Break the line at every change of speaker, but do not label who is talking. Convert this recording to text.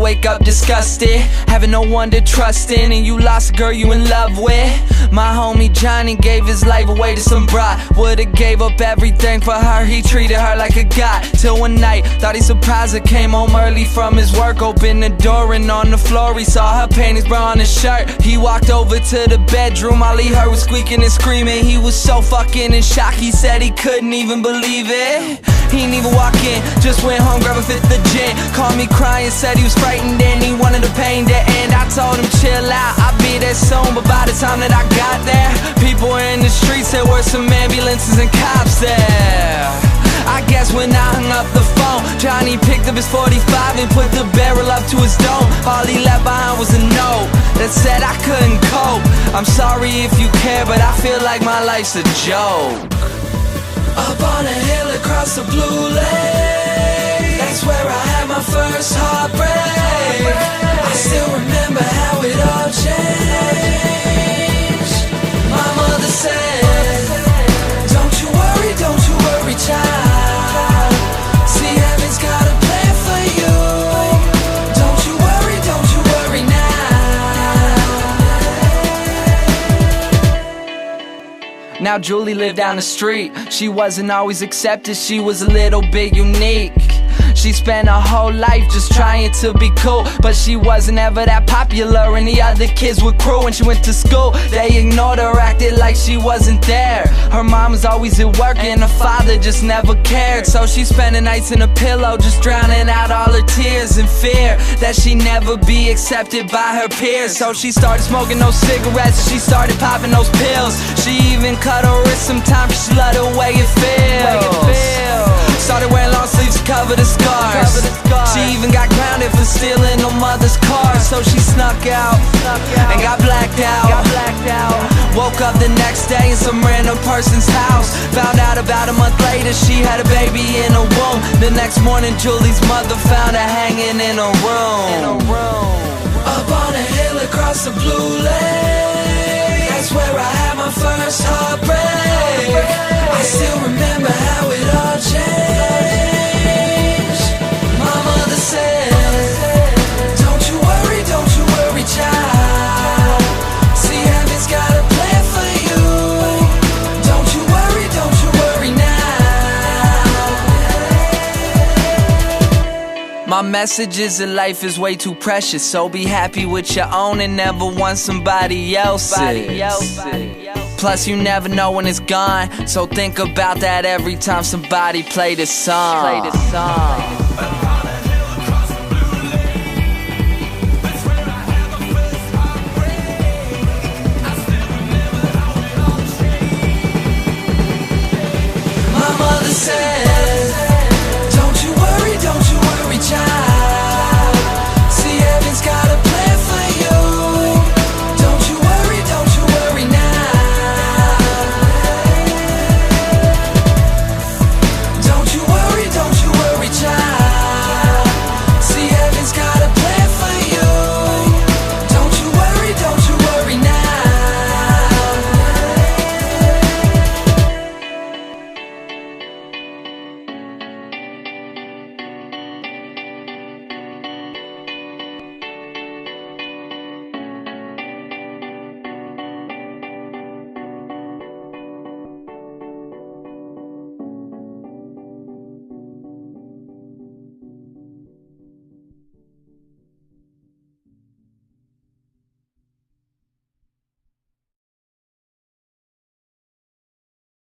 wake up disgusted, having no one to trust in, and you lost a girl you in love with. My homie Johnny gave his life away to some bride. Would've gave up everything for her, he treated her like a god. Till one night, thought he surprised her, came home early from his work. Opened the door and on the floor he saw her panties, bra on his shirt. He walked over to the bedroom, all he heard was squeaking and screaming. He was so fucking in shock, he said he couldn't even believe it. He didn't even walk in, just went home, grabbed a fifth of gin. Called me crying, said he was frightened and he wanted the pain to end. I told him chill out, I'll be there soon. But by the time that I got there, people were in the streets, there were some ambulances and cops there. I guess when I hung up the phone, Johnny picked up his 45 and put the barrel up to his dome. All he left behind was a note that said I couldn't cope. I'm sorry if you care, but I feel like my life's a joke. Up on a hill across the blue lake, that's where I had my first heartbreak. I still remember how it all changed. My mother said, don't you worry, child. See, heaven's got a plan for you. Don't you worry now. Now Julie lived down the street. She wasn't always accepted, she was a little bit unique. She spent her whole life just trying to be cool, but she wasn't ever that popular and the other kids were cruel. When she went to school, they ignored her, acted like she wasn't there. Her mom was always at work and her father just never cared. So she spent the nights in a pillow, just drowning out all her tears in fear that she'd never be accepted by her peers. So she started smoking those cigarettes, she started popping those pills. She even cut her wrist sometimes, she loved the way it feels. Started wearing long sleeves to cover the scars. She even got grounded for stealing her mother's car. So she snuck out and got blacked out. Woke up the next day in some random person's house. Found out about a month later she had a baby in her womb. The next morning Julie's mother found her hanging in her room. Up on a hill across the blue lake, that's where I had my first heartbreak. I still remember how it all changed. My mother said, don't you worry, child. See, heaven's got a plan for you. Don't you worry now. My message is that life is way too precious, so be happy with your own and never want somebody else's. Plus you never know when it's gone, so think about that every time somebody play this song.